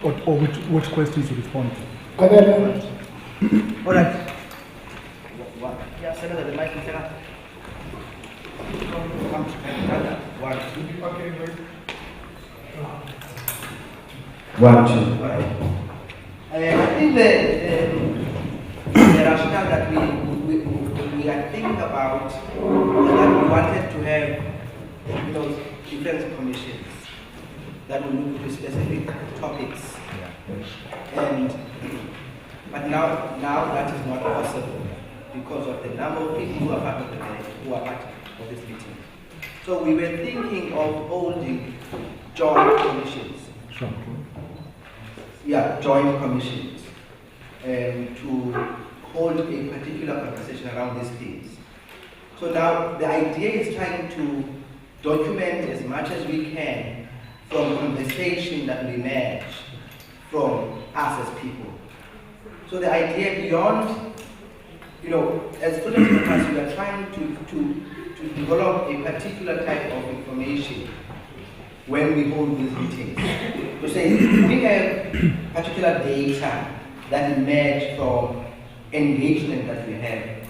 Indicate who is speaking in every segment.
Speaker 1: Or which questions to respond to?
Speaker 2: All right.
Speaker 3: Yeah, Senator, the mic is there. One, two.
Speaker 2: Okay, good.
Speaker 4: 1, 2.
Speaker 3: I think the rationale that we are thinking about that we wanted to have different commissions that will look to specific topics. But now that is not possible because of the number of people who are part of this meeting. So we were thinking of holding joint commissions.
Speaker 1: Sure.
Speaker 3: Yeah, joint commissions to hold a particular conversation around these themes. So now the idea is trying to document as much as we can from conversation that will emerge from us as people. So the idea beyond, as students in class, we are trying to develop a particular type of information when we hold these meetings. To say, we have particular data that emerge from engagement that we have.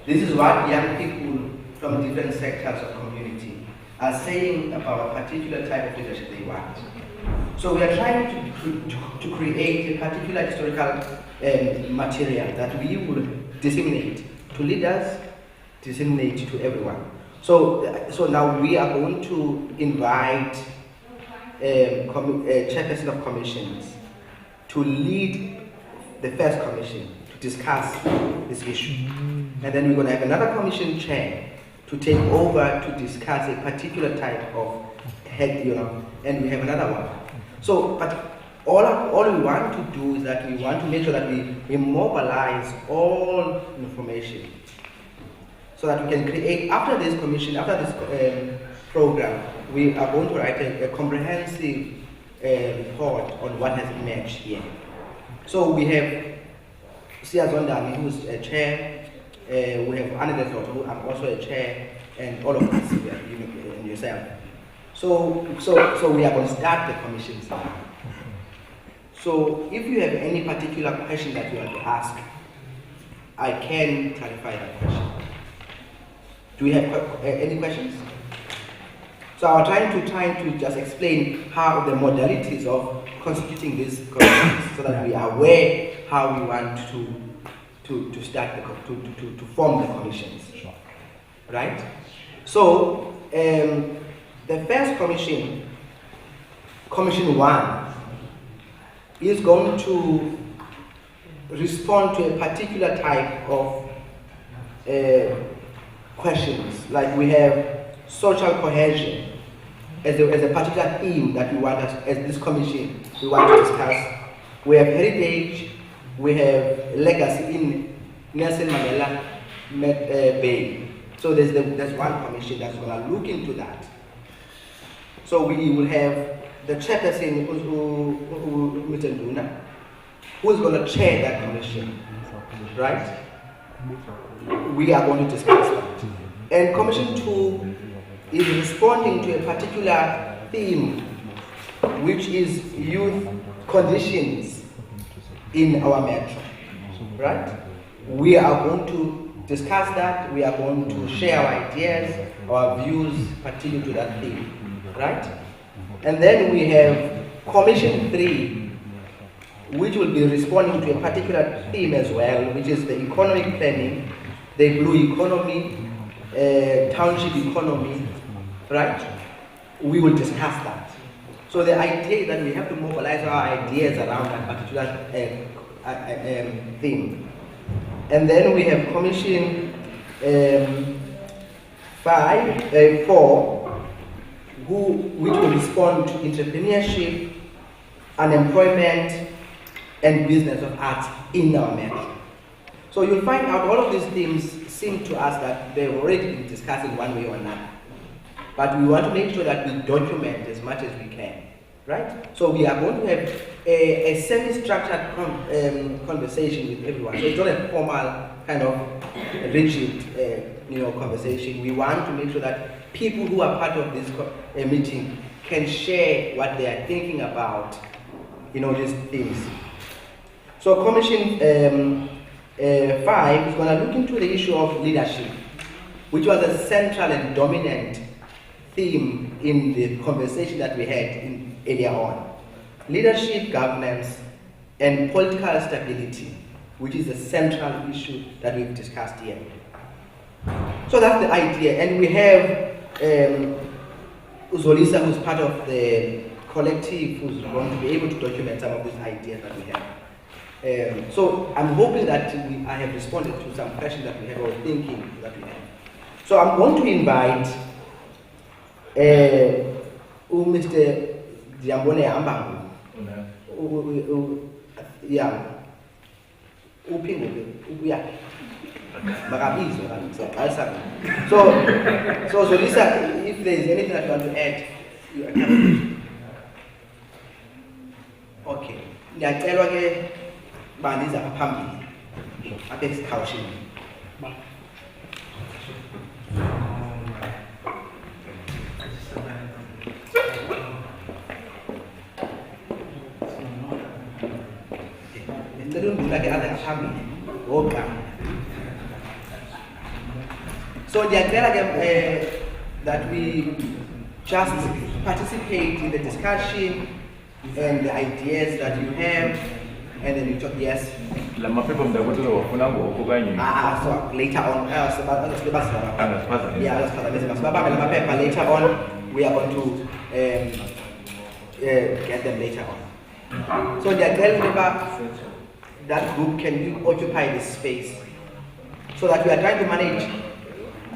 Speaker 3: This is what young people from different sectors of community are saying about a particular type of leadership they want. So we are trying to create a particular historical material that we will disseminate to leaders, disseminate to everyone. So now we are going to invite a chairperson of commissions to lead the first commission to discuss this issue. And then we're going to have another commission chair to take over to discuss a particular type of head, and we have another one. So, but all we want to do is that we want to make sure that we mobilize all information so that we can create, after this commission, after this program, we are going to write a comprehensive report on what has emerged here. So we have Sia Zondami, who is a chair, we have Anna who I'm also a chair, and all of us here, and yourself. So we are going to start the commissions now. So if you have any particular question that you want to ask, I can clarify that question. Do we have any questions? So I'm trying to just explain how the modalities of constituting these commissions so that we are aware how we want to start to form the commissions.
Speaker 1: Sure.
Speaker 3: Right? So the first commission, Commission 1, is going to respond to a particular type of questions. Like we have social cohesion as a particular theme that we want as this commission we want to discuss. We have heritage, we have legacy in Nelson Mandela Bay. So there's one commission that's going to look into that. So we will have the chairperson, Mr. Nduna, who is going to chair that commission, right? We are going to discuss that. And Commission 2 is responding to a particular theme, which is youth conditions in our metro, right? We are going to discuss that. We are going to share our ideas, our views pertaining to that theme, right? And then we have Commission 3, which will be responding to a particular theme as well, which is the economic planning, the blue economy, township economy, right? We will discuss that. So the idea is that we have to mobilize our ideas around that particular theme. And then we have Commission 4, which will respond to entrepreneurship, unemployment, and business of arts in our metro. So you'll find out all of these themes seem to us that they've already been discussed in one way or another. But we want to make sure that we document as much as we can, right? So we are going to have a semi-structured conversation with everyone. So it's not a formal kind of rigid conversation. We want to make sure that people who are part of this meeting can share what they are thinking about these things. So Commission 5 is going to look into the issue of leadership, which was a central and dominant theme in the conversation that we had earlier on. Leadership, governance, and political stability, which is a central issue that we've discussed here. So that's the idea, and we have Uzolisa, who's part of the collective, who's going to be able to document some of these ideas that we have. So I'm hoping that I have responded to some questions that we have or thinking that we have. So I'm going to invite Mr. Diambone Ambangu. So Lisa, if there is anything that you want to add, you are coming. Okay. Ndiyacelwa ke bandiza phambili apha esikhawushini. So that we just participate in the discussion and the ideas that you have, and then you talk. Yes. So later on, later on, we are going to get them later on. So that group can you occupy this space, so that we are trying to manage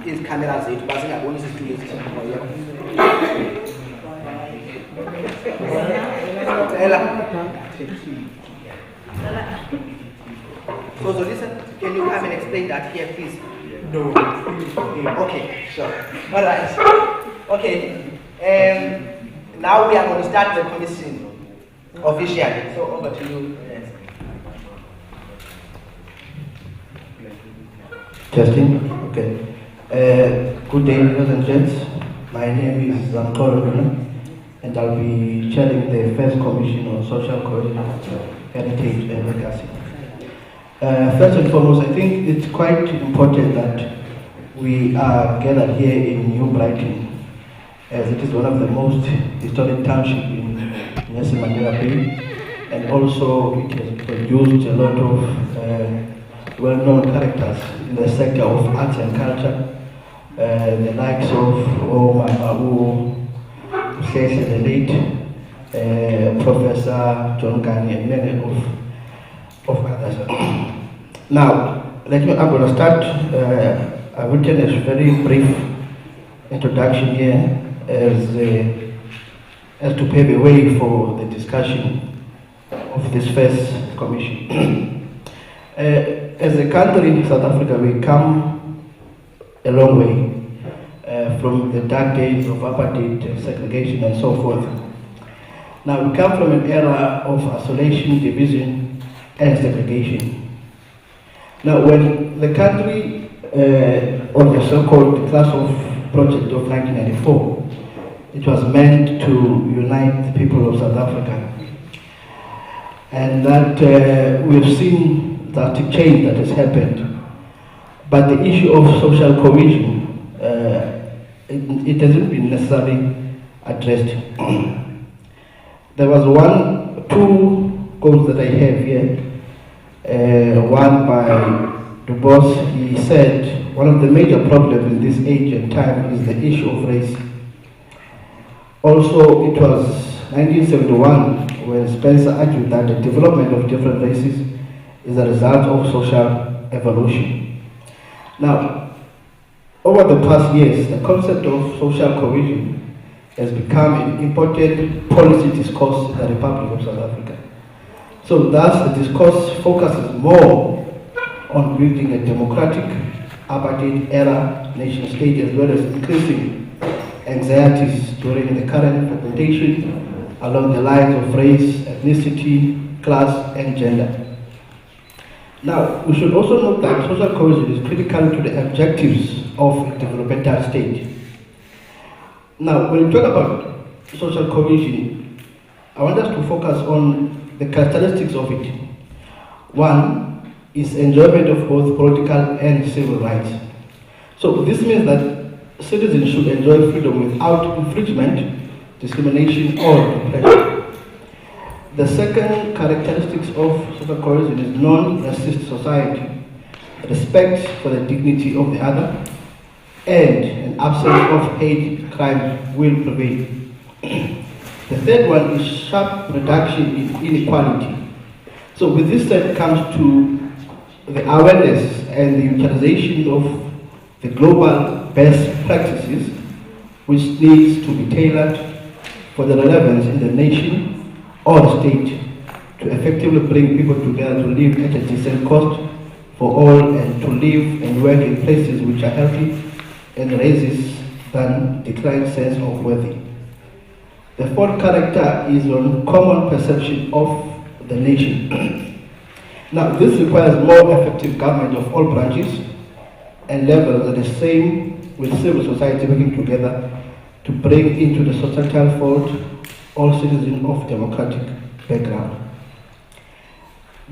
Speaker 3: these cameras. So listen, can you come and explain that here, please?
Speaker 1: No.
Speaker 3: Okay, sure. All right. Okay. Now we are going to start the commission officially. So over to you.
Speaker 4: Testing. Okay. Good day, ladies and gents. My name is Untitled, and I'll be chairing the first commission on social cohesion, heritage, and legacy. First and foremost, I think it's quite important that we are gathered here in New Brighton, as it is one of the most historic townships in Nelson Mandela Bay, and also it has produced a lot of well-known characters in the sector of arts and culture, the likes of Mama the late Professor John Gani, and many of others. Now, I'm going to start. I've written a very brief introduction here as to pave the way for the discussion of this first commission. As a country, South Africa, we come a long way from the dark days of apartheid, segregation, and so forth. Now, we come from an era of isolation, division, and segregation. Now, when the country, on the so-called Class of Project of 1994, it was meant to unite the people of South Africa. And that we've seen drastic change that has happened. But the issue of social cohesion, it hasn't been necessarily addressed. There was two quotes that I have here. One by Du Bois. He said, one of the major problems in this age and time is the issue of race. Also, it was 1971 when Spencer argued that the development of different races is a result of social evolution. Now, over the past years, the concept of social cohesion has become an important policy discourse in the Republic of South Africa. So thus, the discourse focuses more on building a democratic, apartheid-era nation-state, as well as increasing anxieties during the current fragmentation along the lines of race, ethnicity, class, and gender. Now, we should also note that social cohesion is critical to the objectives of a developmental state. Now, when we talk about social cohesion, I want us to focus on the characteristics of it. One is enjoyment of both political and civil rights. So this means that citizens should enjoy freedom without infringement, discrimination, or repression. The second characteristics of social cohesion is non-racist society, respect for the dignity of the other, and an absence of hate crime will prevail. The third one is sharp reduction in inequality. So with this set comes to the awareness and the utilization of the global best practices, which needs to be tailored for the relevance in the nation or state to effectively bring people together to live at a decent cost for all and to live and work in places which are healthy and raises than declined sense of worthy. The fourth character is on common perception of the nation. Now, this requires more effective government of all branches and levels, and the same with civil society working together to bring into the societal fold all citizens of democratic background.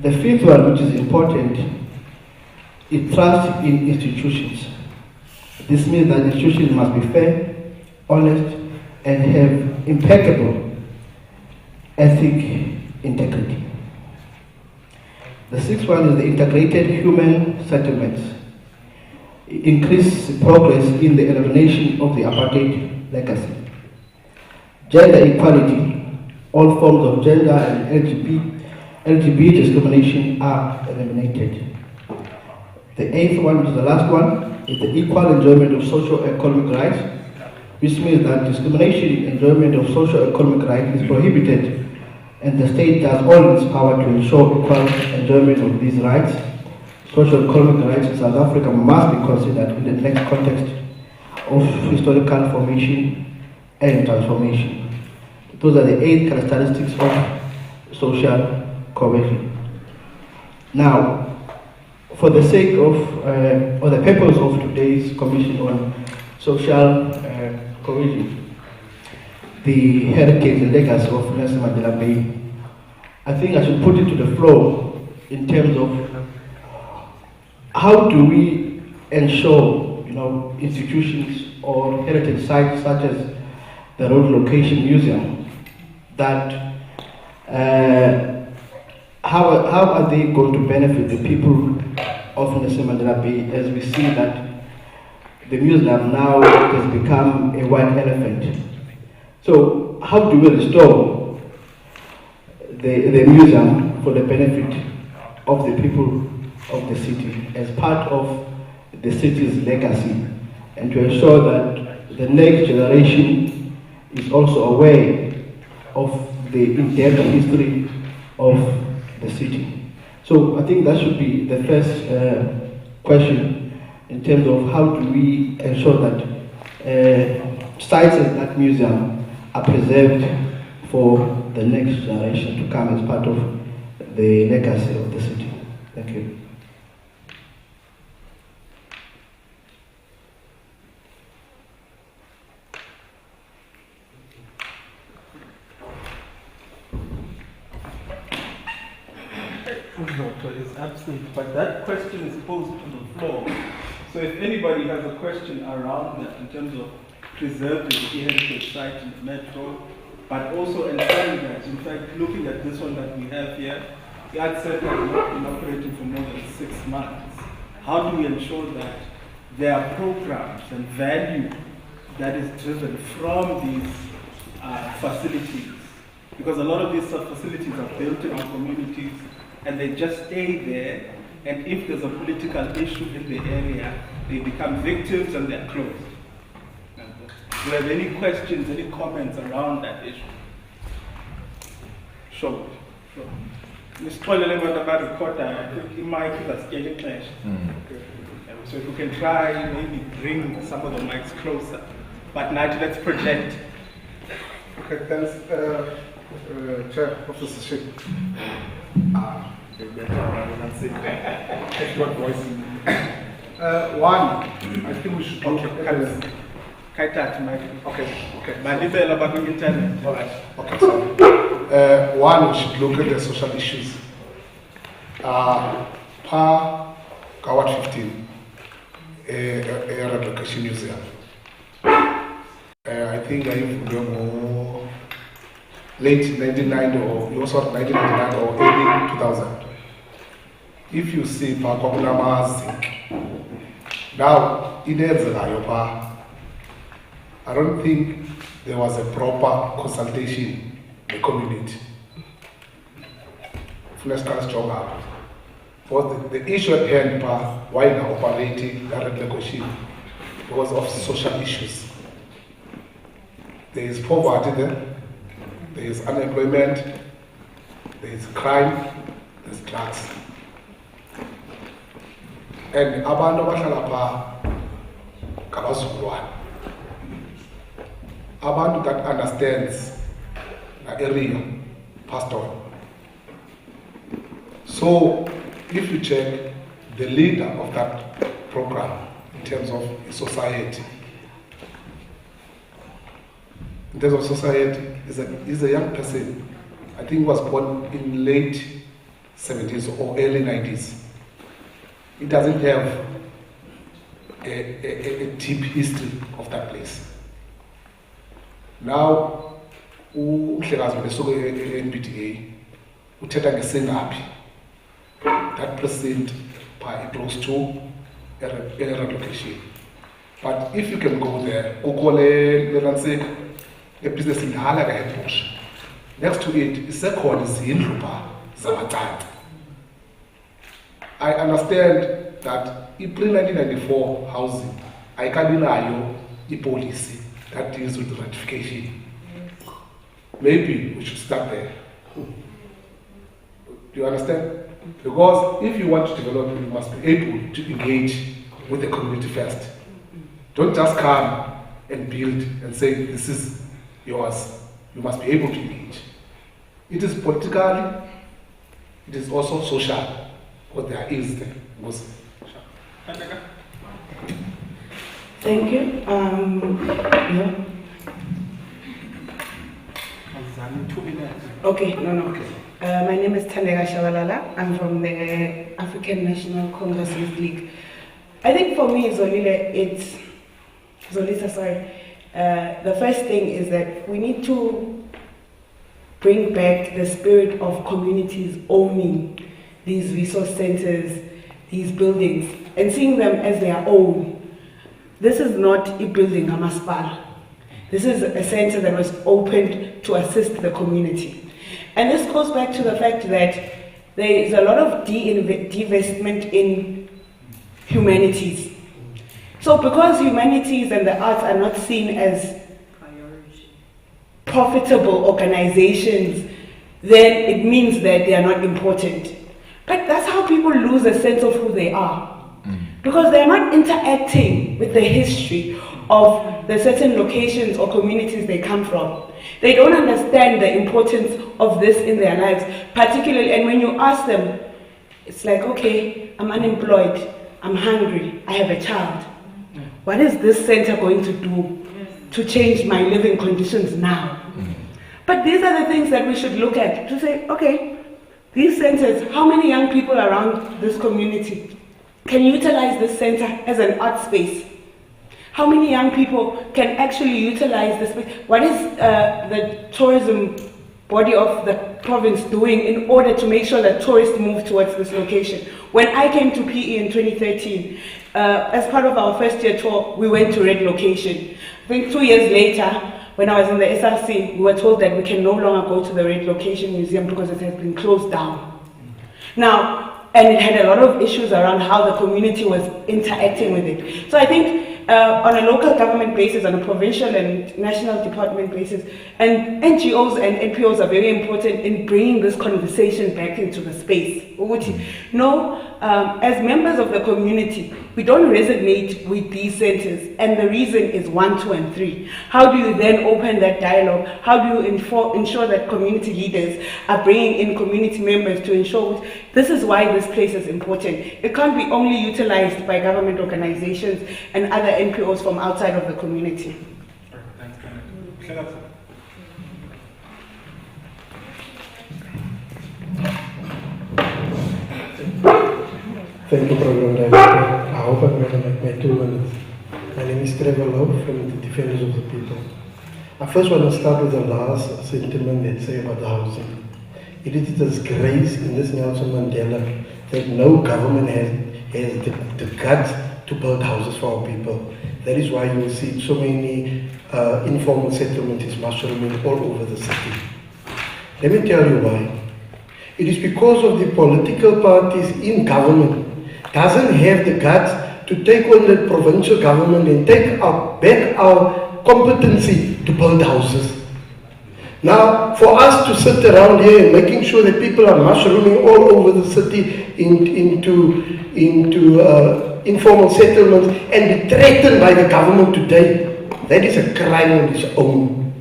Speaker 4: The fifth one, which is important, is trust in institutions. This means that institutions must be fair, honest, and have impeccable ethic integrity. The sixth one is the integrated human settlements. Increase progress in the elimination of the apartheid legacy. Gender equality. All forms of gender and LGBT discrimination are eliminated. The eighth one, which is the last one, is the equal enjoyment of socio-economic rights, which means that discrimination in enjoyment of socio-economic rights is prohibited, and the state does all in its power to ensure equal enjoyment of these rights. Socio-economic rights in South Africa must be considered in the next context of historical formation and transformation. Those are the 8 characteristics of social cohesion. Now, for the sake of, or the purpose of today's commission on social cohesion, the heritage and legacy of Nelson Mandela Bay, I think I should put it to the floor in terms of how do we ensure, institutions or heritage sites such as the Road Location Museum, that how are they going to benefit the people of Nelson Mandela Bay, as we see that the museum now has become a white elephant. So how do we restore the museum for the benefit of the people of the city as part of the city's legacy, and to ensure that the next generation is also aware of the in-depth history of the city? So I think that should be the first question in terms of how do we ensure that sites in that museum are preserved for the next generation to come as part of the legacy of the city. Thank you.
Speaker 2: Is absent, but that question is posed to the floor. So if anybody has a question around that in terms of preserving the heritage site in the metro, but also ensuring that, in fact, looking at this one that we have here, the art center has not been operating for more than 6 months. How do we ensure that there are programs and value that is driven from these facilities? Because a lot of these facilities are built in our communities, and they just stay there, and if there's a political issue in the area, they become victims and they're closed. Do you have any questions, any comments around that issue? Sure. Ms. Toilet about the quarter, I think it might be a scaling clash. So if we can try, maybe bring some of the mics closer. But now let's project.
Speaker 5: Okay, thanks, Chair, Officer Sheikh. One, I think we should look at
Speaker 2: Kaita,
Speaker 5: okay.
Speaker 2: But internet.
Speaker 5: All right, okay, sorry. one, we should look at the social issues. Per Gawat 15, a relocation museum. I think I remember late 1990 or also 1999 or early 2000. If you see Pakwamama Zinc, now in Yopa, I don't think there was a proper consultation in the community. Let's start strong up. But the issue at hand, why now operating that negotiation because of social issues. There is poverty there is unemployment, there is crime, there is drugs. And abantu abahlala pha ngabazukulwane. Abantu that understands the area passed on. So if you check the leader of that program in terms of society, is a young person. I think he was born in late 70s or early 90s. He doesn't have a deep history of that place. Now, uhlekazi besuke NPTA, uthetha ngesingaphi. That percent close to a relocation. But if you can go there, a business in Halaga Bush. Next to it is a call is Hindrupa Zamatat. I understand that in pre-1994 housing, I can deny the policy that deals with ratification. Maybe we should start there. Do you understand? Because if you want to develop, you must be able to engage with the community first. Don't just come and build and say this is yours. You must be able to engage. It is politically, it is also social. What there is there was.
Speaker 6: Thank you. Yeah. Okay, no. My name is Thandeka Shabalala. I'm from the African National Congress Youth League. I think for me, Zolisa, sorry. The first thing is that we need to bring back the spirit of communities owning these resource centers, these buildings, and seeing them as their own. This is not a building, a masipala. This is a center that was opened to assist the community. And this goes back to the fact that there is a lot of divestment in humanities. So because humanities and the arts are not seen as profitable organizations, then it means that they are not important. But that's how people lose a sense of who they are. Because they're not interacting with the history of the certain locations or communities they come from. They don't understand the importance of this in their lives, particularly, and when you ask them, it's like, okay, I'm unemployed, I'm hungry, I have a child. What is this center going to do to change my living conditions now? But these are the things that we should look at to say, okay, these centers, how many young people around this community can utilize this center as an art space? How many young people can actually utilize this space? What is the tourism body of the province doing in order to make sure that tourists move towards this location? When I came to PE in 2013, as part of our first year tour, we went to Red Location. I think 2 years later, when I was in the SRC, we were told that we can no longer go to the Red Location Museum because it has been closed down. Now, and it had a lot of issues around how the community was interacting with it. So I think on a local government basis, on a provincial and national department basis, and NGOs and NPOs are very important in bringing this conversation back into the space. No, as members of the community, we don't resonate with these centers, and the reason is 1, 2, and 3. How do you then open that dialogue? How do you ensure that community leaders are bringing in community members to ensure this is why this place is important? It can't be only utilized by government organizations and other NPOs from outside of the community.
Speaker 7: Thank you, Program Director. I hope I'm going to make my 2 minutes. My name is Trevor Lowe from the Defenders of the People. I first want to start with the last sentiment they say about the housing. It is a disgrace in this Nelson Mandela that no government has the guts to build houses for our people. That is why you will see so many informal settlements mushrooming all over the city. Let me tell you why. It is because of the political parties in government doesn't have the guts to take on the provincial government and take back our competency to build houses. Now, for us to sit around here and making sure that people are mushrooming all over the city into informal settlements and be threatened by the government today, that is a crime on its own.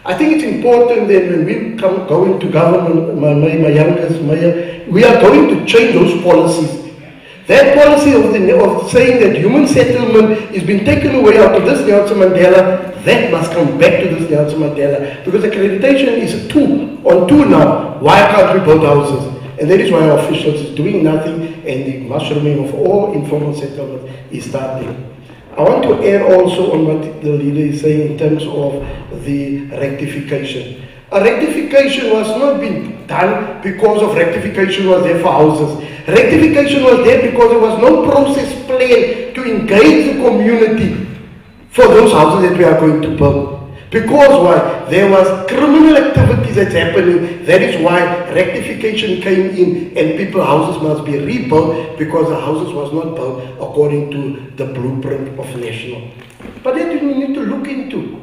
Speaker 7: I think it's important that when we go into government, my youngest mayor, we are going to change those policies. That policy of saying that human settlement is being taken away out of this Nelson Mandela, that must come back to this Nelson Mandela, because accreditation is a tool now. Why can't we build houses? And that is why our officials is doing nothing, and the mushrooming of all informal settlements is starting. I want to add also on what the leader is saying in terms of the rectification. A rectification was not being done because of rectification was there for houses. Rectification was there because there was no process plan to engage the community for those houses that we are going to build. Because why? There was criminal activities that's happening. That is why rectification came in and people's houses must be rebuilt because the houses was not built according to the blueprint of national. But that we need to look into.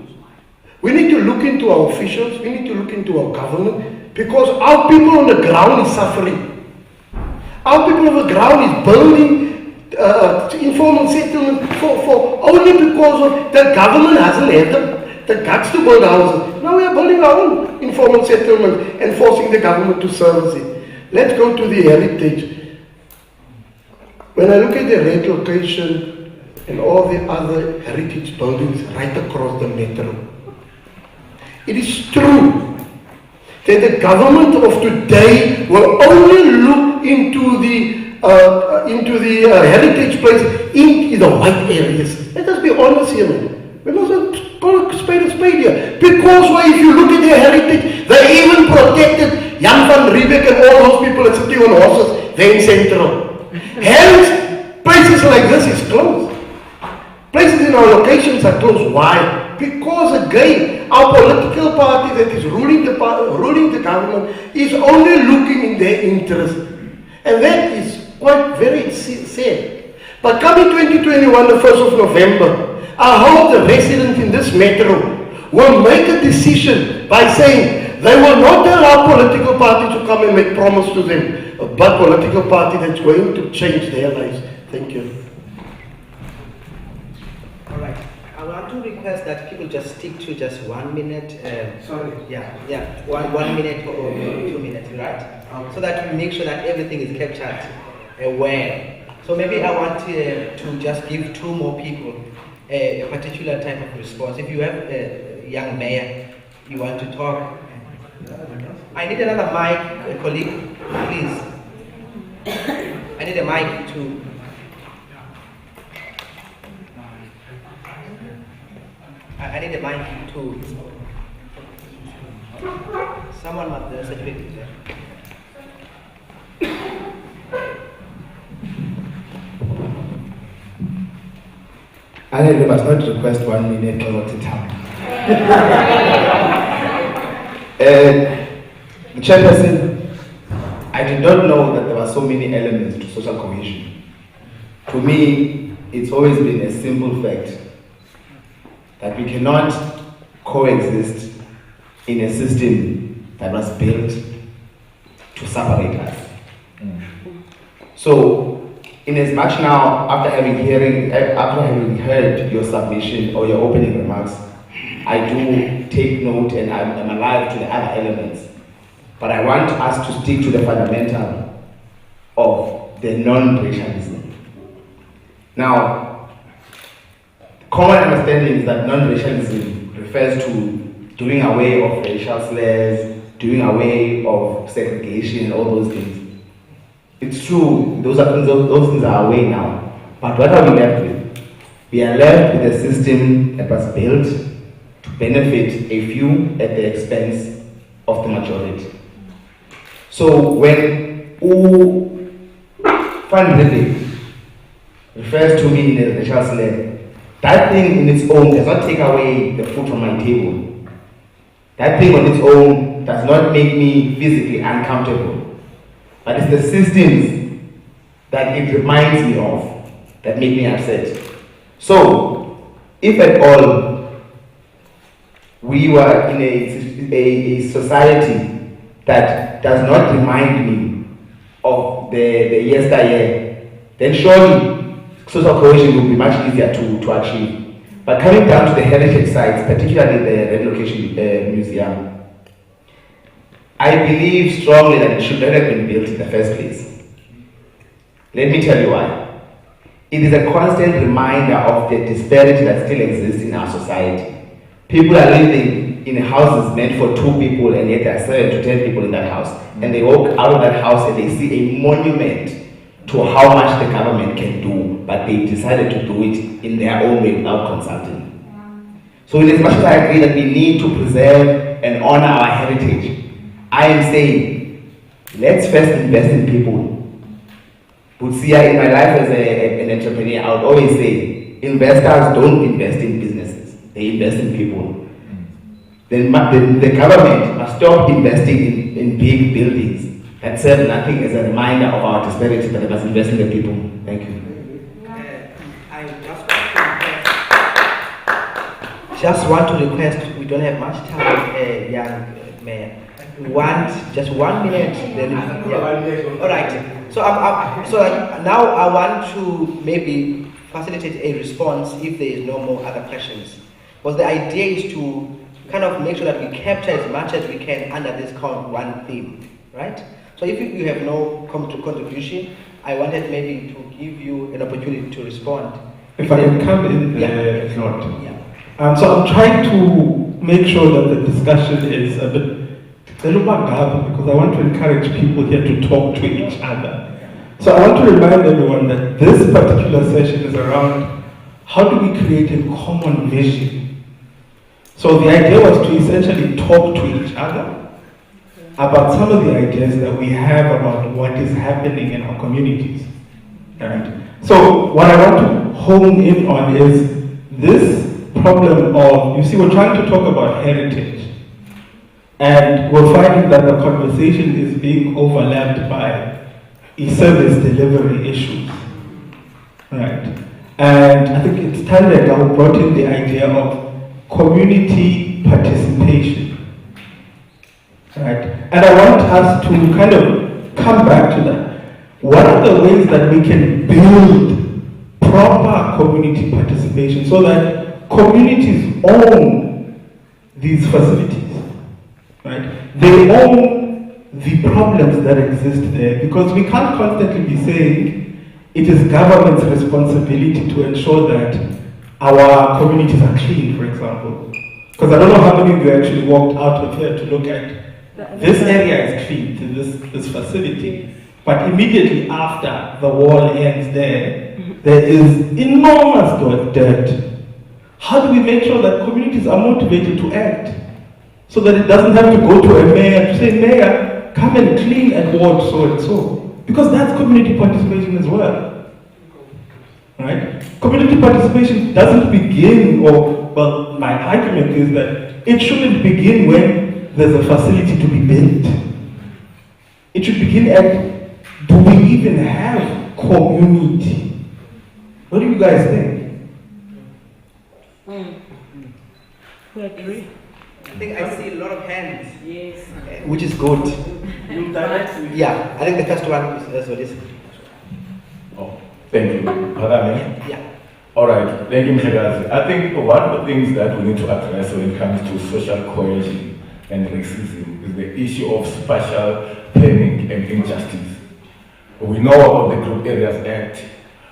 Speaker 7: We need to look into our officials, we need to look into our government, because our people on the ground is suffering. Our people on the ground is building informal settlement for only because of the government hasn't had the guts to build houses. Now we are building our own informal settlement and forcing the government to service it. Let's go to the heritage. When I look at the red location and all the other heritage buildings right across the metro, it is true that the government of today will only look into the heritage places in the white areas. Let us be honest here, man. We must call a spade here. Because if you look at their heritage, they even protected Jan van Riebeeck and all those people that are sitting on horses there in Central. Hence, places like this is closed. Places in our locations are closed. Why? Because again, our political party that is ruling the government is only looking in their interest. And that is quite very sad. But coming 2021, the 1st of November, I hope the residents in this metro will make a decision by saying they will not allow political party to come and make promise to them, but political party that's going to change their lives. Thank you.
Speaker 3: All right. I want to request that people just stick to just 1 minute.
Speaker 2: Sorry.
Speaker 3: Yeah. One minute or 2 minutes, right? So that we make sure that everything is captured well. So maybe I want to just give 2 more people a particular type of response. If you have a young mayor, you want to talk. I need another mic, colleague, please. I need a mic to. I need a mic to. Someone must have certificate there.
Speaker 4: I think we must not request 1 minute all at a time. The chairperson, I did not know that there were so many elements to social cohesion. To me, it's always been a simple fact that we cannot coexist in a system that was built to separate us. So, in as much now, after having heard your submission or your opening remarks, I do take note and I'm alive to the other elements. But I want us to stick to the fundamental of the non-racialism. Now, common understanding is that non-racialism refers to doing away of racial slurs, doing away of segregation and all those things. it's true, those things are away now. But what are we left with? We are left with a system that was built to benefit a few at the expense of the majority. So when fundraising refers to me in a racial slur, that thing in its own does not take away the food from my table. That thing on its own does not make me physically uncomfortable. But it's the systems that it reminds me of that make me upset. So, if at all we were in a society that does not remind me of the yesteryear, then surely social cohesion will be much easier to achieve. But coming down to the heritage sites, particularly the Red Location Museum, I believe strongly that it should not have been built in the first place. Let me tell you why. It is a constant reminder of the disparity that still exists in our society. People are living in houses meant for 2 people, and yet there are 7 to 10 people in that house. And they walk out of that house and they see a monument to how much the government can do, but they decided to do it in their own way without consulting. So in as much as I agree that we need to preserve and honor our heritage, I am saying, let's first invest in people. Butsia, in my life as an entrepreneur, I would always say, investors don't invest in businesses, they invest in people. Then the government must stop investing in big buildings that serve nothing as a reminder of our disparity, but they must invest in the people. Thank you.
Speaker 3: I just want to request, we don't have much time, young mayor. We want just 1 minute. Then, yeah. All right. So, now I want to maybe facilitate a response if there is no more other questions. Because the idea is to kind of make sure that we capture as much as we can under this one theme, right? So if you have no contribution, I wanted maybe to give you an opportunity to respond.
Speaker 2: If I can come in there,
Speaker 3: yeah.
Speaker 2: not.
Speaker 3: Yeah.
Speaker 2: So I'm trying to make sure that the discussion is a bit because I want to encourage people here to talk to each other. So I want to remind everyone that this particular session is around how do we create a common vision. So the idea was to essentially talk to each other about some of the ideas that we have about what is happening in our communities. Right? So what I want to hone in on is this problem of, you see, we're trying to talk about heritage. And we're finding that the conversation is being overlapped by service delivery issues. Right? And I think it's time that I brought in the idea of community participation. Right? And I want us to kind of come back to that. What are the ways that we can build proper community participation so that communities own these facilities? Right? They own the problems that exist there, because we can't constantly be saying it is government's responsibility to ensure that our communities are clean, for example. Because I don't know how many of you actually walked out of here to look at this area is clean to this facility, but immediately after the wall ends there is enormous dirt. How do we make sure that communities are motivated to act? So that it doesn't have to go to a mayor to say, Mayor, come and clean at ward so and so. Because that's community participation as well. Right? Community participation doesn't begin, well, my argument is that it shouldn't begin when there's a facility to be built. It should begin at, do we even have community? What do you guys think?
Speaker 6: We agree.
Speaker 3: I think I see a lot of hands.
Speaker 6: Yes.
Speaker 3: Which is good.
Speaker 2: You directly.
Speaker 3: Yeah, I think the first one is what is.
Speaker 8: Oh, thank you. Pardon me?
Speaker 3: Yeah.
Speaker 8: All right, thank you, Mr. Gazi. I think one of the things that we need to address when it comes to social cohesion and racism is the issue of spatial planning and injustice. We know about the Group Areas Act,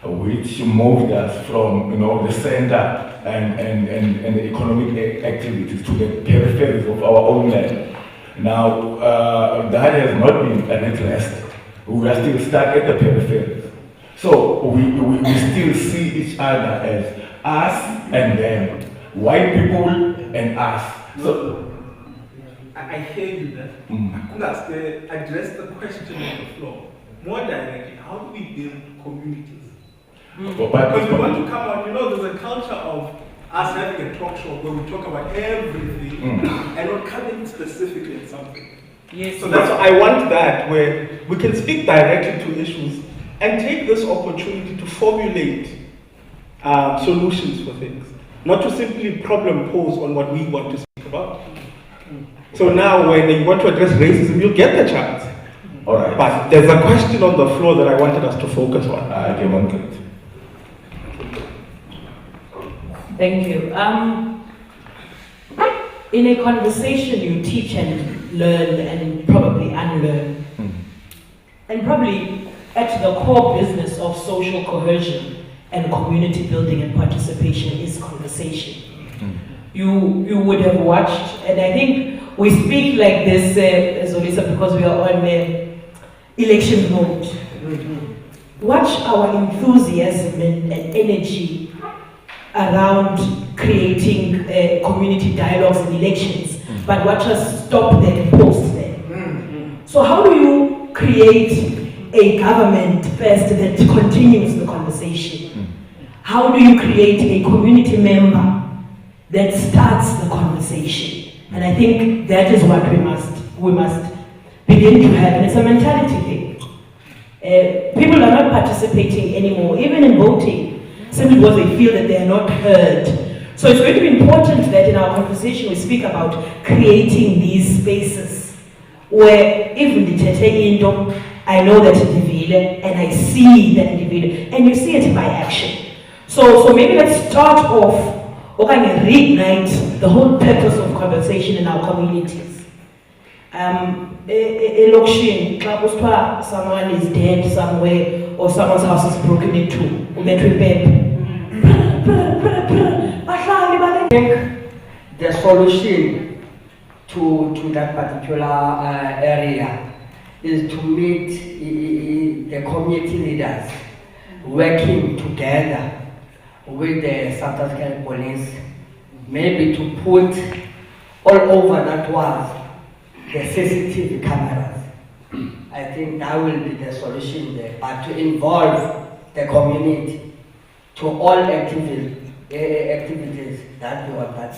Speaker 8: which moved us from the center and the economic activities to the peripheries of our own land. Now, that has not been addressed. We are still stuck at the periphery. So we still see each other as us and them, white people and us. So
Speaker 2: I hear you there. Address the question on the floor more directly. How do we build communities? Because we want to come out, there's a culture of us having a talk show where we talk about everything and not coming specifically at something.
Speaker 6: Yes.
Speaker 2: So that's why I want that, where we can speak directly to issues and take this opportunity to formulate solutions for things, not to simply problem pose on what we want to speak about. So now when you want to address racism, you'll get the chance.
Speaker 8: All right.
Speaker 2: But there's a question on the floor that I wanted us to focus on.
Speaker 9: Thank you. In a conversation, you teach and learn and probably unlearn. And probably at the core business of social cohesion and community building and participation is conversation. You would have watched, and I think we speak like this, Zolisa, because we are on election mode. Watch our enthusiasm and energy around creating community dialogues and elections, but watch us stop there and post there. So how do you create a government first that continues the conversation? How do you create a community member that starts the conversation? And I think that is what we must begin to have, and it's a mentality thing. People are not participating anymore, even in voting, simply because they feel that they are not heard. So it's going to be important that in our conversation we speak about creating these spaces where even the Tete I know that individual and I see that individual, and you see it by action. So maybe let's start off or kind of reignite the whole purpose of conversation in our communities. Election, someone is dead somewhere or someone's house is broken into.
Speaker 10: I think the solution to that particular area is to meet the community leaders working together with the South African police, maybe to put all over that was the CCTV cameras. I think that will be the solution there, but to involve the community to all activities that you want that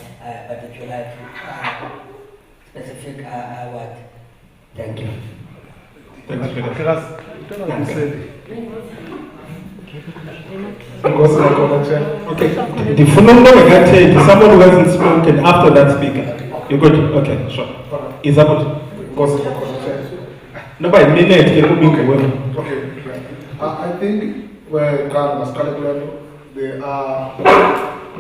Speaker 10: particular specific word. Thank you.
Speaker 2: Okay. The phenomenon we can take is someone who hasn't spoken after that speaker. You're good? Okay, sure. Is that what? No, by a minute,
Speaker 5: Okay. I think where God was calculated, they are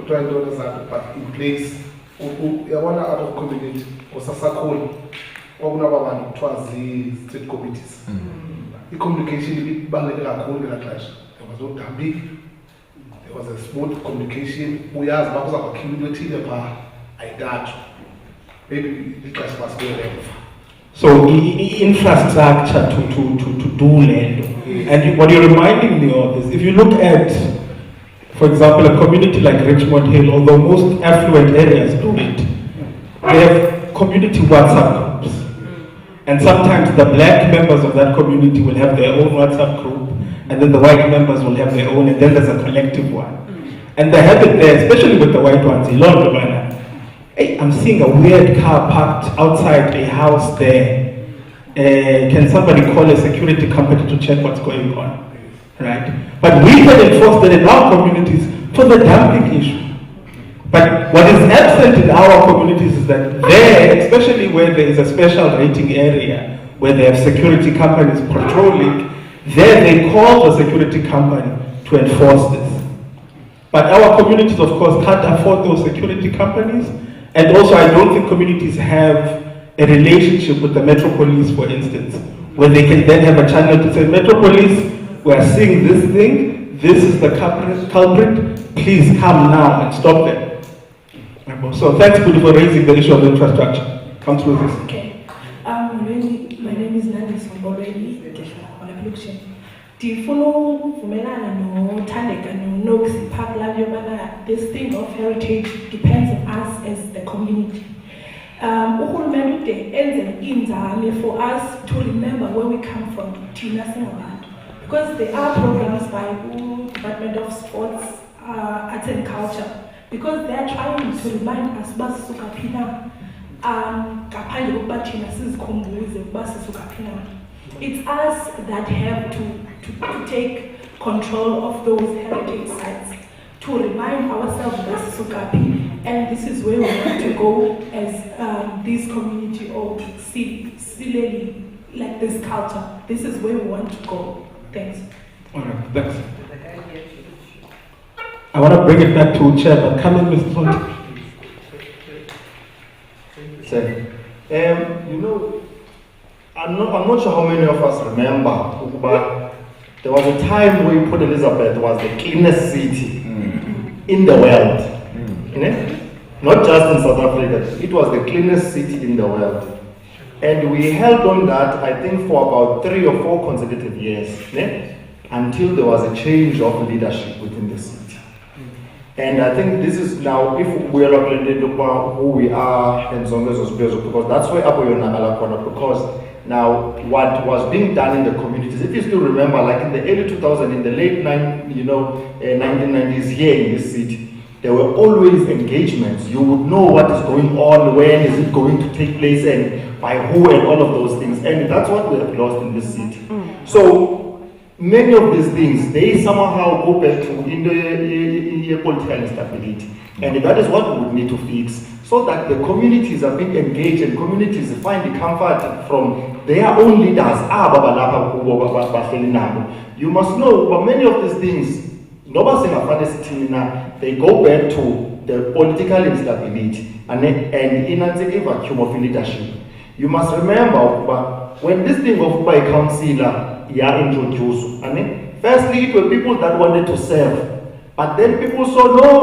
Speaker 5: trying to understand, but in place, one out of community, or Sasakol, or one of our state committees. The communication is balance in clash. There was no big. There was a smooth communication. We asked about community maybe the class must go there.
Speaker 2: So infrastructure to do land. And what you're reminding me of is if you look at, for example, a community like Richmond Hill, although most affluent areas do it, they have community WhatsApp groups. And sometimes the black members of that community will have their own WhatsApp group, and then the white members will have their own, and then there's a collective one. And they have it there, especially with the white ones, hey, I'm seeing a weird car parked outside a house there. Can somebody call a security company to check what's going on? Right? But we can enforce that in our communities for the dumping issue. But what is absent in our communities is that there, especially where there is a special rating area, where they have security companies patrolling, there they call the security company to enforce this. But our communities, of course, can't afford those security companies. And also, I don't think communities have a relationship with the Metro Police, for instance, where they can then have a channel to say, Metro Police, we are seeing this thing, this is the culprit, please come now and stop them. So thanks, Budi, for raising the issue of infrastructure. Come through this.
Speaker 9: Okay. My name is Nandi Sombolweni.
Speaker 11: conclusion. Ndifuna ukuvumelana noThandeka noNokusipha la yobana this thing of heritage depends on us as the community. Uhulumende enze inzame for us to remember where we come from, thina singabantu. Because there are programs by the Department of Sports, Arts and Culture, because they are trying to remind us basisuka phina ngaphandle kokuba thina sizikhumbuze ukuba sisuka phina. It's us that have to take control of those heritage sites, to remind ourselves basisuka phi, and this is where we want to go as this community, or see like this culture. This is where we want to go. Thanks.
Speaker 1: All right, thanks. I want to bring it back to Chair, but come in, Mr. Fonte.
Speaker 7: You know, I'm not sure how many of us remember, but there was a time where Port Elizabeth was the cleanest city in the world. Not just in South Africa, it was the cleanest city in the world. And we held on that, I think, for about 3 or 4 consecutive years, until there was a change of leadership within the city. And I think this is now, if we are looking about who we are and so on, because that's where because now what was being done in the communities, if you still remember, like in the early 2000s, in the late 1990s here in this city, there were always engagements. You would know what is going on, when is it going to take place, and by who, and all of those things. And that's what we have lost in this city. So many of these things, they somehow go back to inequality and instability. And that is what we would need to fix, so that the communities are being engaged and communities find the comfort from their own leaders. You must know, but many of these things, they go back to the political instability and in a vacuum of leadership. You must remember, when this thing of by councillor introduced, firstly it were people that wanted to serve. But then people saw, no,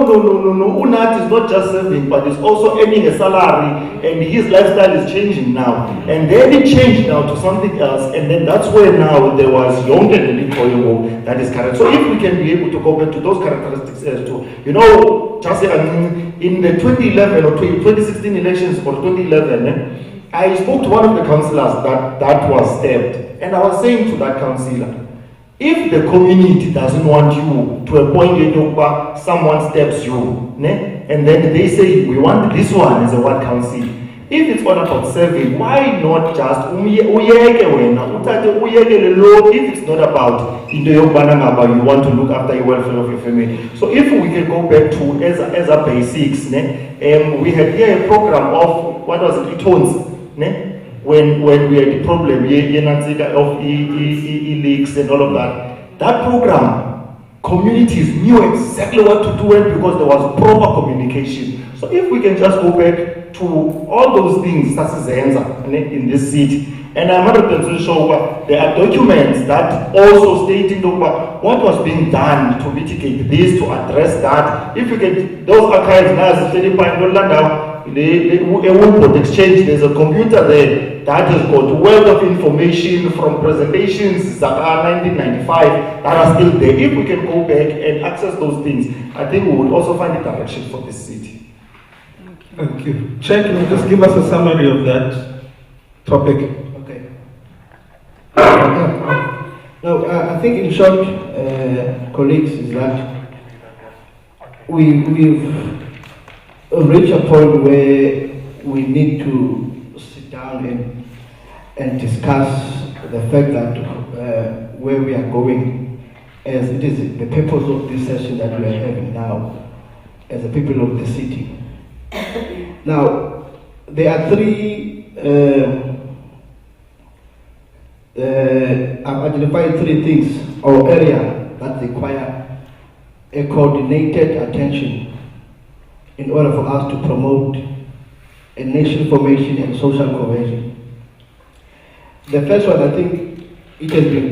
Speaker 7: Unat is not just serving, but is also earning a salary, and his lifestyle is changing now. And then it changed now to something else, and then that's where now there was young and Koyogo that is correct. So if we can be able to go back to those characteristics as to, you know, just in the 2011 or 2016 elections or 2011, I spoke to one of the councillors that was stabbed, and I was saying to that councillor, if the community doesn't want you to a point where someone steps you, and then they say, we want this one as a ward council. If it's all about serving, why not just if it's not about you want to look after the welfare of your family. So if we can go back to as a basics, we had here a program of what was it, tones, when we had the problem of leaks and all of that. That program, communities knew exactly what to do because there was proper communication. So if we can just go back to all those things that's in this city, and I'm 100% sure there are documents that also stating what was being done to mitigate this, to address that. If you get those archives now, a exchange, there's a computer there that has got a wealth of information from presentations that are 1995 that are still there. If we can go back and access those things, I think we would also find a direction for this city.
Speaker 1: Thank you. Chair, can you just give us a summary of that topic?
Speaker 4: Okay. No, I think in short, colleagues, is that we've reached a point where we need to sit down and discuss the fact that where we are going, as it is the purpose of this session that we are having now, as the people of the city. Now, there are 3, I've identified 3 things or areas that require a coordinated attention in order for us to promote a nation formation and social cohesion. The first one, I think it has been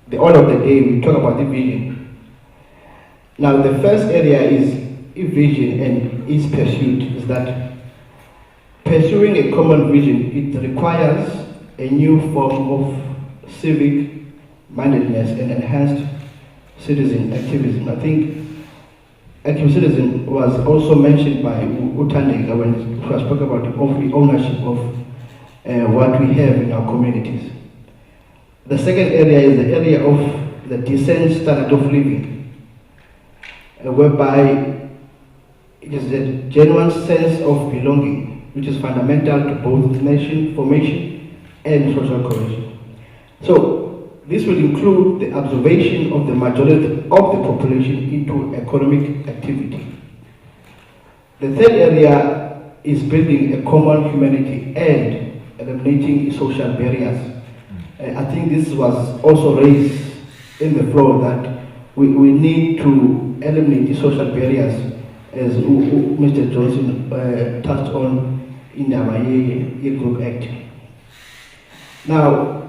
Speaker 4: the order of the day. We talk about the vision. Now, the first area is vision and its pursuit, is that pursuing a common vision, it requires a new form of civic mindedness and enhanced citizen activism. I think active citizen was also mentioned by Utandega when he spoke about the ownership of what we have in our communities. The second area is the area of the decent standard of living, whereby it is a genuine sense of belonging, which is fundamental to both nation formation and social cohesion. So, this will include the observation of the majority of the population into economic activity. The third area is building a common humanity and eliminating social barriers. I think this was also raised in the floor that we need to eliminate the social barriers, as Mr. Johnson touched on in our Group Act. Now,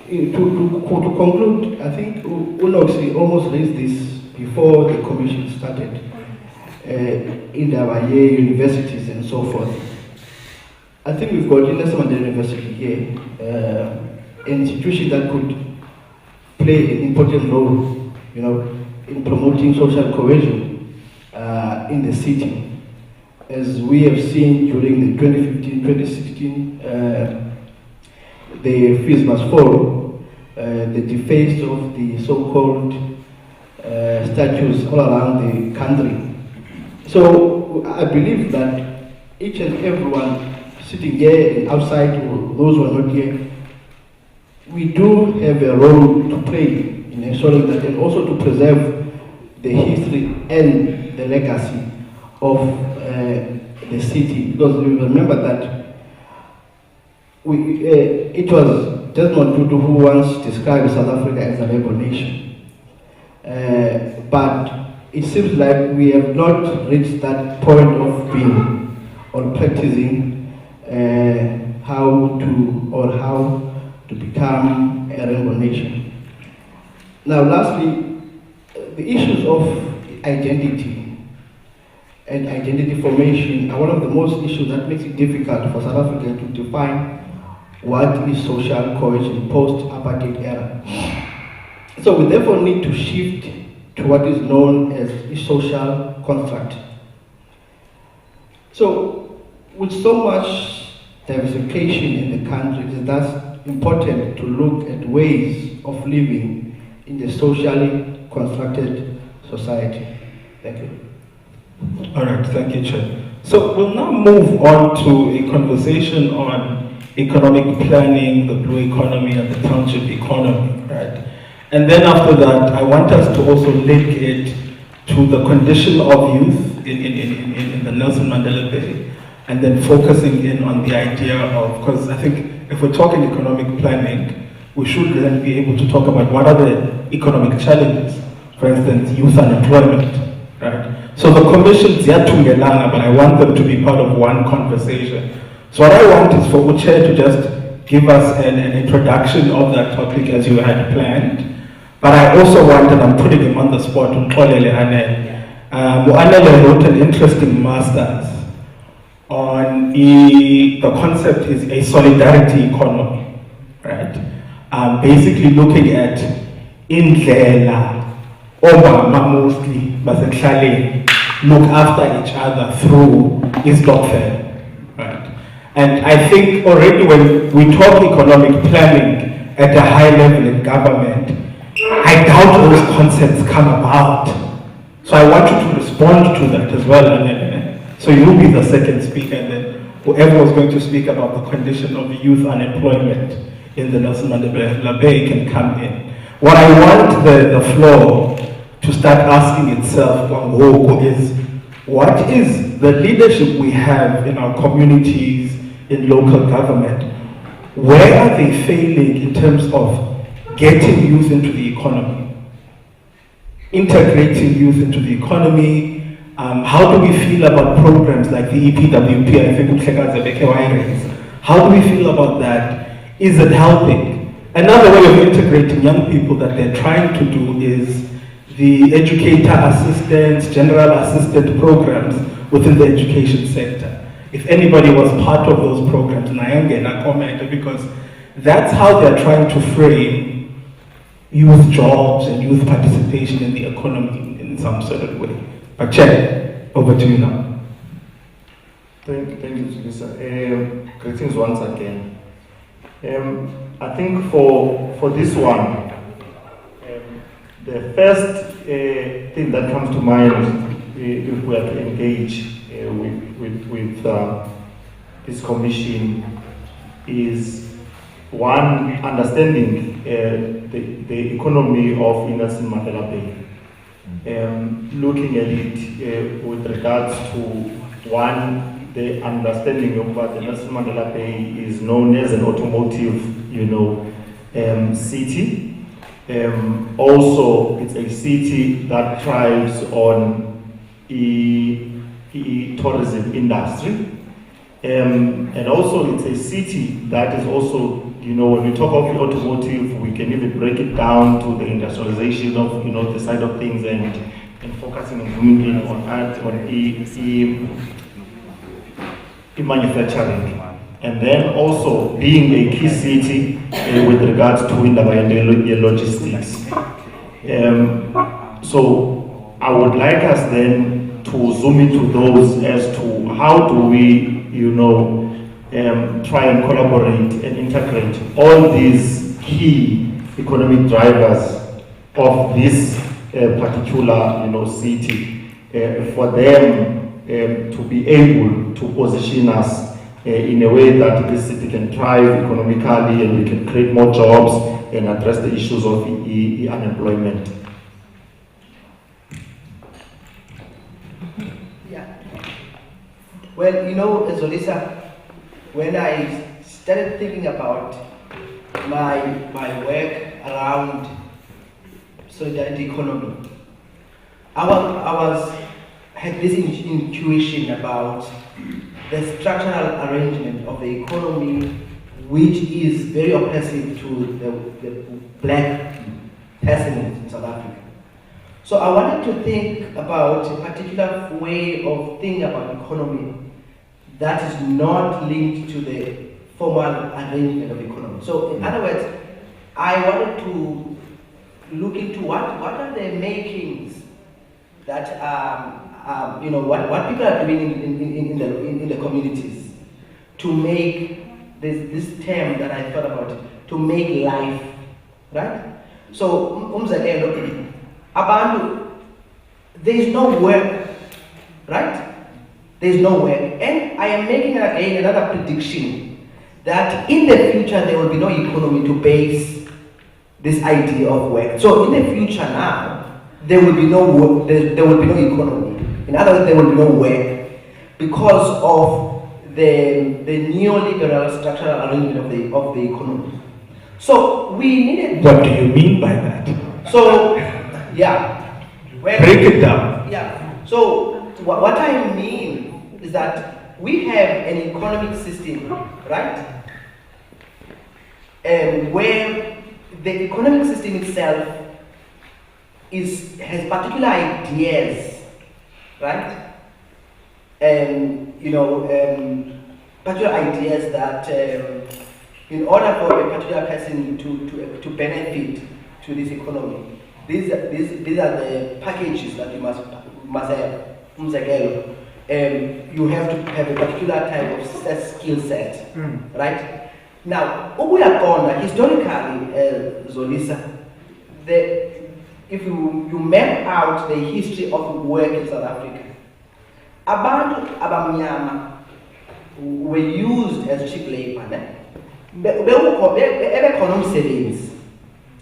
Speaker 4: to conclude, I think Unoxi almost raised this before the commission started in our universities and so forth. I think we've got Nelson Mandela University here, an institution that could play an important role, in promoting social cohesion in the city. As we have seen during the 2015-2016 the fees must fall, the defaced of the so-called statues all around the country. So I believe that each and everyone sitting here and outside, or those who are not here, we do have a role to play in ensuring that, and also to preserve the history and the legacy of the city. Because we remember that it was Desmond Tutu who once described South Africa as a rebel nation. But it seems like we have not reached that point of being or practicing how to become a rainbow nation. Now, lastly, the issues of identity and identity formation are one of the most issues that makes it difficult for South Africa to define what is social cohesion post-apartheid era. So we therefore need to shift to what is known as a social construct. So, with so much diversification in the country, it is thus important to look at ways of living in the socially constructed society. Thank you.
Speaker 1: All right, thank you, Chair. So we'll now move on to a conversation on economic planning, the blue economy, and the township economy, right? And then after that, I want us to also link it to the condition of youth in the Nelson Mandela Bay, and then focusing in on the idea of, because I think if we're talking economic planning, we should then be able to talk about what are the economic challenges, for instance, youth unemployment, right? So the commissions, but I want them to be part of one conversation. So what I want is for Uche to just give us an introduction of that topic as you had planned. But I also want, and I'm putting him on the spot, Anele wrote an interesting master's on the concept is a solidarity economy, right? Basically looking at indlela, Obama mostly, look after each other through Istokvel, right? And I think already when we talk economic planning at a high level in government, I doubt those concepts come about. So I want you to respond to that as well. So you'll be the second speaker, and then whoever was going to speak about the condition of youth unemployment in the Nelson Mandela Bay can come in. What I want the floor to start asking itself is, what is the leadership we have in our communities, in local government? Where are they failing in terms of getting youth into the economy, integrating youth into the economy? How do we feel about programs like the EPWP? I think how do we feel about that? Is it helping? Another way of integrating young people that they're trying to do is the educator assistance, general assistant programs within the education sector. If anybody was part of those programs, and I am going to comment, because that's how they're trying to frame youth jobs and youth participation in the economy in some sort of way. But Chair, over to you now.
Speaker 12: Thank you, Lisa. Greetings once again. I think for this one, the first thing that comes to mind if we are to engage with this commission is one, understanding the economy of Nelson Mandela Bay. Looking at it with regards to one, the understanding of what the Nelson Mandela Bay is known as an automotive, city. Also, it's a city that thrives on tourism industry. And also, it's a city that is also, when we talk of the automotive, we can even break it down to the industrialization of, the side of things and focusing and zooming in on manufacturing. And then also being a key city with regards to Indaba and logistics. So I would like us then to zoom into those as to how do we, try and collaborate and integrate all these key economic drivers of this particular, city for them to be able to position us in a way that this city can thrive economically and we can create more jobs and address the issues of unemployment.
Speaker 3: Yeah. Well, Zolisa, when I started thinking about my work around solidarity economy, I had this intuition about the structural arrangement of the economy, which is very oppressive to the black person in South Africa. So I wanted to think about a particular way of thinking about economy that is not linked to the formal arrangement of economy. So in other words, I wanted to look into what are the makings that what people are doing in the communities to make this term that I thought about, to make life, right? So abantu, there is no work, right? There is no work, and I am making again another prediction that in the future there will be no economy to base this idea of work. So in the future now, there will be no work, there will be no economy. In other words, there will be no work because of the neoliberal structural arrangement of the economy. So we needed.
Speaker 1: What do you mean by that?
Speaker 3: So, yeah.
Speaker 1: Break it down.
Speaker 3: Yeah. So what I mean is that we have an economic system, right? Where the economic system itself has particular ideas, right? Particular ideas that in order for a particular person to benefit to this economy, these are the packages that you must have. You have to have a particular type of skill set, right? Now, historically, Zolisa, if you map out the history of work in South Africa, abantu abamnyama were used as cheap labor.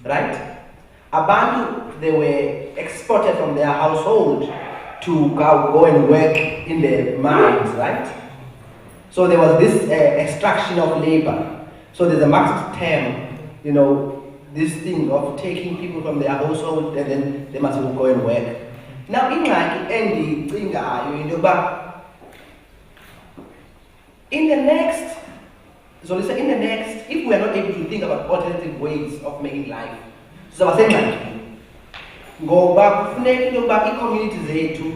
Speaker 3: Right? Abantu, they were exported from their household to go and work in the mines, right? So there was this extraction of labor. So there's a Marxist term, this thing of taking people from their household and then they must go and work. Now, in the next, if we are not able to think about alternative ways of making life, so I say, go back, community zethu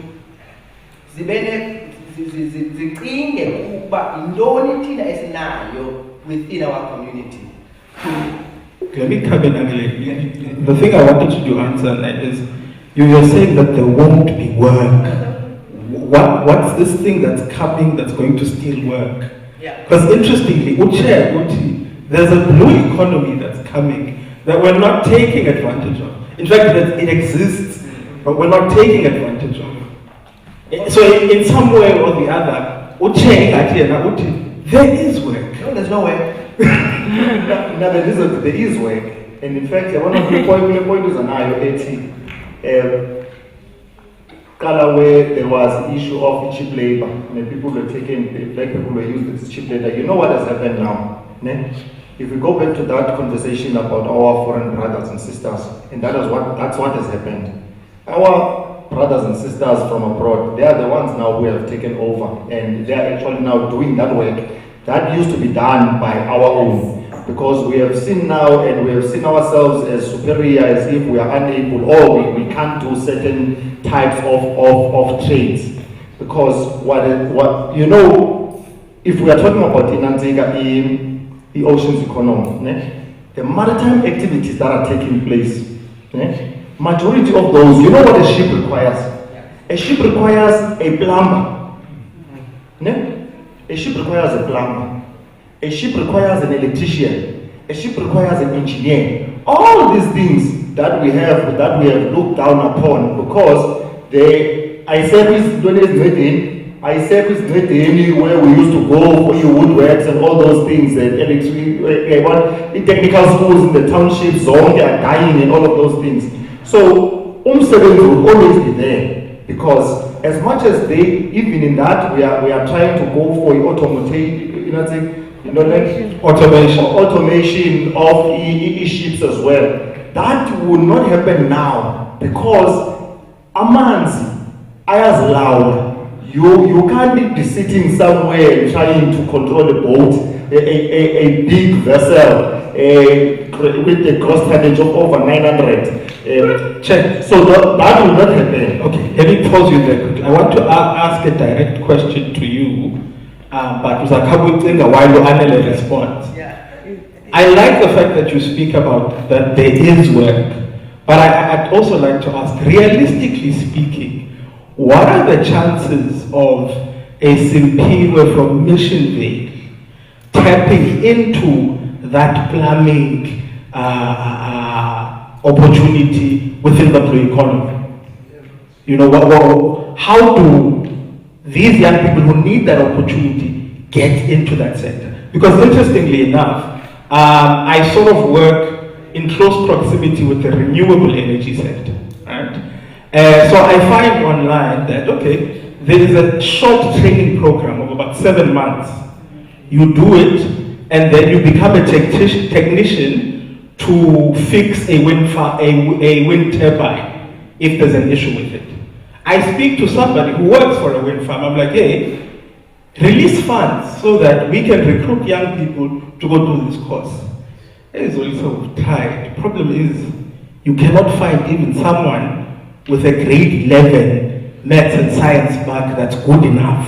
Speaker 3: zicinge ukuba intoni thina esinayo within our community
Speaker 1: Let me come in, Angela. The thing I wanted you to answer on that is, you're saying that there won't be work. What's this thing that's coming that's going to steal work? Because interestingly, there's a blue economy that's coming that we're not taking advantage of. In fact, it exists, but we're not taking advantage of. So in some way or the other, there is work.
Speaker 3: No, there's no way.
Speaker 12: No, there is work. And in fact, one of the points is an IoT. Where there was issue of cheap labor, and people were taken, black people were used as cheap labor. You know what has happened now? If we go back to that conversation about our foreign brothers and sisters, and that's what has happened. Our brothers and sisters from abroad, they are the ones now who have taken over, and they are actually now doing that work that used to be done by our own. Because we have seen now, and we have seen ourselves as superior, as if we are unable, or we can't do certain types of trades. Because what you know, if we are talking about the oceans economy, the maritime activities that are taking place, majority of those, you know what a ship requires? A ship requires a plumber. A ship requires a plumber. A ship requires an electrician. A ship requires an engineer. All these things that we have looked down upon because I service where we used to go for your woodworks and all those things, and the technical schools in the townships, they are dying and all of those things. So will always be there because as much as even in that we are trying to go for automation of ships as well. That would not happen now because amanzi ayazilawula. You can't be sitting somewhere trying to control a boat, a big vessel with a gross tonnage of over 900.
Speaker 1: Check.
Speaker 12: So that will not happen.
Speaker 1: Okay, let me pause you there. I want to ask a direct question to you, but was a couple things while you analyze the response. I like the fact that you speak about that there is work, but I'd also like to ask, realistically speaking, what are the chances of a Simpiwe from Mission Vale tapping into that plumbing opportunity within the blue economy? You know, how do these young people who need that opportunity get into that sector? Because interestingly enough, I sort of work in close proximity with the renewable energy sector, right? So I find online that, okay, there is a short training program of about 7 months. You do it, and then you become a technician to fix a wind turbine if there's an issue with it. I speak to somebody who works for a wind farm. I'm like, hey, release funds so that we can recruit young people to go do this course. It is also tight. The problem is you cannot find even someone with a grade 11 maths and science mark that's good enough